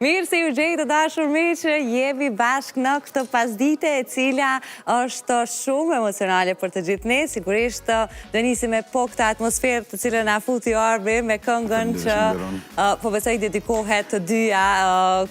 Mirë se ju gjej të dashur miq, jemi bashkë në këtë pasdite e cila është shumë emocionale për të gjithë ne. Sigurisht do nisim me po këtë atmosferë të cilën na futi Arbi me këngën që po besoj dedikohet të dyja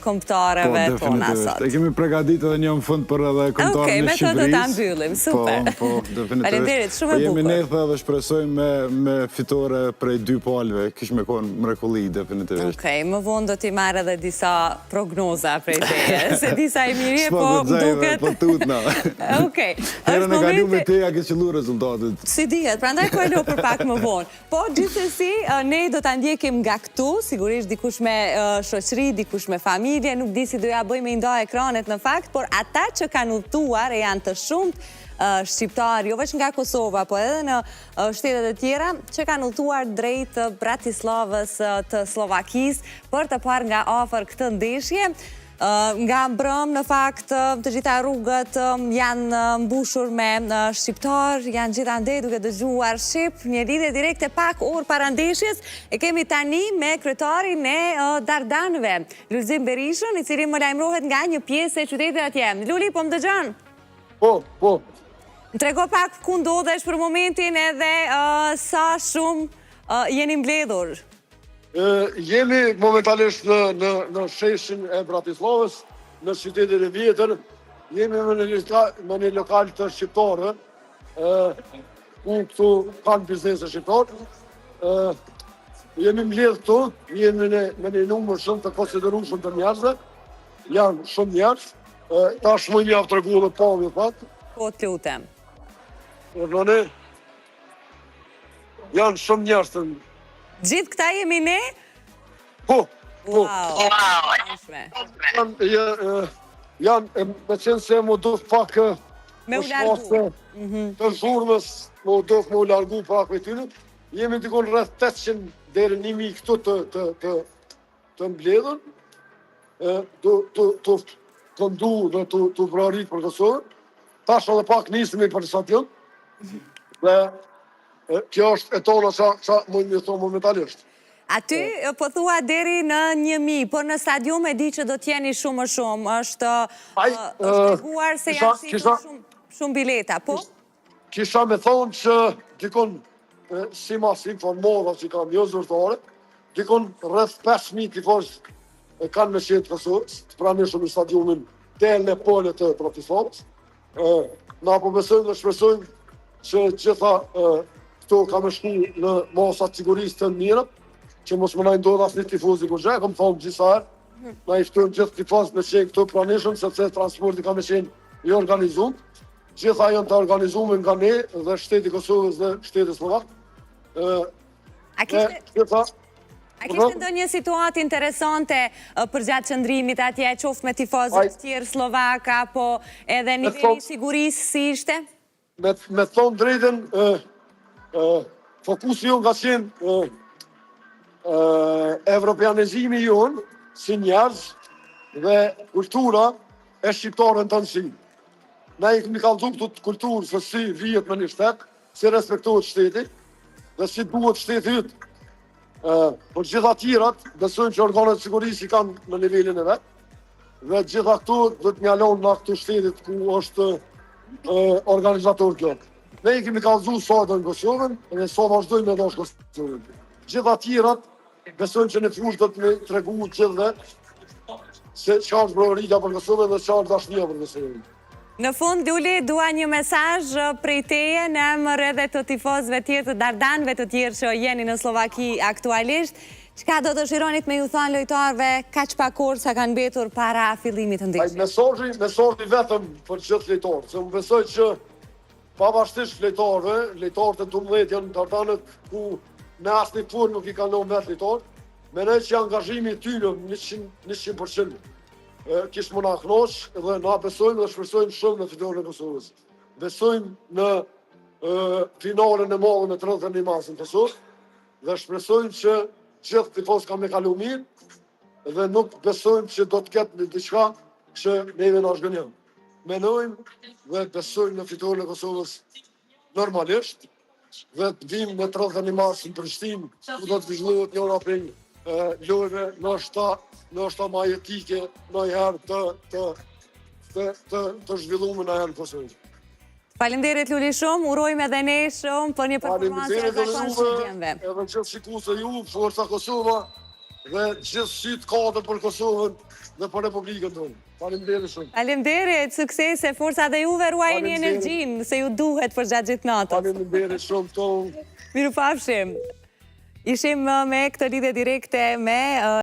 këngëtarëve tona sot. E kemi përgatitur edhe një në fund për edhe këngëtarën e Shqipërisë. Okej, me të ta mbyllim. Super. Po, definitivisht. Faleminderit, shumë e bukur. Jemi netha dhe shpresojmë me fitore prej 2 palëve. Kish me qenë mrekulli definitivisht. Okej, më vonë do t'i marrë edhe disa prognoza prej teje, se disa e mirje, po duket... Po tutna. Okej. Herën e kalu me teja ke qëllu rezultatit. Si dihet, prandaj po e lo për pak më vonë. Po, gjithsesi, ne do t'a ndjekim nga këtu, sigurisht dikush me shoqëri, dikush me familje, nuk di si do ja bëjmë i nda ekranet në fakt, por ata që kanë udhëtuar e janë të shumt shqiptar, jo veç nga Kosova, po edhe në shtetet e tjera, që kanë udhëtuar drejt Bratislavës të Slovakisë për të parë nga afër këtë ndeshje. Nga mbrëm, në fakt, të gjitha rrugët janë mbushur me shqiptar, janë gjithandej duke dëgjuar shqip, një lidhje direkte pak orë para ndeshjes, e kemi tani me kryetarin e Dardanëve, Lulzim Berishën, i cili më lajmërohet nga një pjesë e qytetit atje. Luli, po më dëgjon? Po. Më trego pak ku ndodhesh për momentin edhe sa shumë jeni mbledhur. Jemi momentalisht në sheshin e Bratislavës, në qytetin e vjetër. Jemi në një lokal të shqiptarëve, ku këtu kanë biznese shqiptarë. Jemi mbledhur këtu, jemi me një numër shumë të konsiderueshëm të njerëzve. Janë shumë njerëz. Tash më mjaft tregu edhe pavë fat. Po, të lutem. Janë shumë njerëz të... Gjithë këta jemi ne? Po. Wow. Janë, me qenë se më do pak... Me u largu. Të zhurmës, më do më u largu pak me tyre. Jemi dikon rreth 800 deri 1000 këtu të mbledhur. Të këndu dhe të vrarit për Kosovën. Tash edhe pak nisemi për stadion. Dhe kjo është e tona që mund një thonë momentalisht. Aty po thua deri në 1000, por në stadium e di që do t'jeni shumë është treguar se janë shitur shumë bileta, po? Kisha me thonë që dikon, si mas informova që kam jo zërtare, dikon rreth 5.000 tifos kanë me qenë Kosovës, të pranishëm në stadiumin del në pole të Bratislavës. Na po besojmë dhe shpresojmë që gjitha këto ka me shku në masat sigurisë të mira, që mos më na ndodh asnjë tifoz i kurrë, kam thonë gjithsa herë, na i ftojmë gjithë tifoz me qenë këtu pranishëm, sepse transporti ka me qenë i organizuar. Gjitha janë të organizuar nga ne dhe shteti Kosovës dhe shteti Slovak. A kishte ndonjë situatë interesante për gjatë qëndrimit atje, qoftë me tifozët tjerë Slovak, apo edhe niveli i sigurisë si ishte? Me thonë drejtën, fokusi jonë ka qenë evropianizimi jonë si njerëz dhe kultura e shqiptarën të nësi. Ne i kemi kallëzu këtë kulturë se si vijet me një shtet, si respektohet shteti dhe si duhet shteti ytë. Por gjitha tjirat, besojmë që organet sigurisë i kanë në nivelin e vetë, dhe gjitha këtu dhe të mjalon në këtu shtetit ku është organizator kjo. Ne i kemi kallëzu sa dhe në Kosovën, dhe sa vazhdojmë edhe është Kosovën. Gjitha tjirat, besojmë që në fush dhe të me tregu gjithë dhe se që është brovërita për Kosovën dhe që është dashnia për Kosovën. Në fund, Luli, dua një mesazh prej teje në emër edhe të tifozëve tjerë të Dardanëve të tjerë që jeni në Slovaki aktualisht. Çka do të dëshironit me ju thënë lojtarëve kaq pak orë sa kanë mbetur para fillimit të ndeshjes? Mesazhi vetëm për gjithë lojtarët, se unë besoj që pavarësisht lojtarëve e 12 janë Dardanët ku në asnjë formë nuk i kanë lënë vetë lojtarë, mendoj që angazhimi i tyre 100% kishë më na knoq dhe na besojmë dhe shpresojmë shumë në fitoren e Kosovës. Besojmë në finalen e madhe në 31 marsin Kosovë dhe shpresojmë që gjithë tifoz ka me kalu mirë dhe nuk besojmë që do të ketë diçka që neve na zgënjen. Mendojmë dhe besojmë në fitoren e Kosovës normalisht dhe të vim në 31 marsin në Prishtinë, ku do të vizhlohet njëra prej lojve nështë ma jetike, në herë të zhvillume në herë në Kosovë. Faleminderit Luli shumë, urojmë edhe ne shumë për një performansë e zakonshme. Edhe që shikuese ju, Forca Kosova dhe gjithë sytë katër për Kosovën dhe për Republikën tonë. Faleminderit shumë. Faleminderit, suksese, forca dhe juve ruajini energjinë se ju duhet për gjatë gjithë natës. Faleminderit shumë tonë. Mirupafshim. Ishim me këtë lidhje direkte me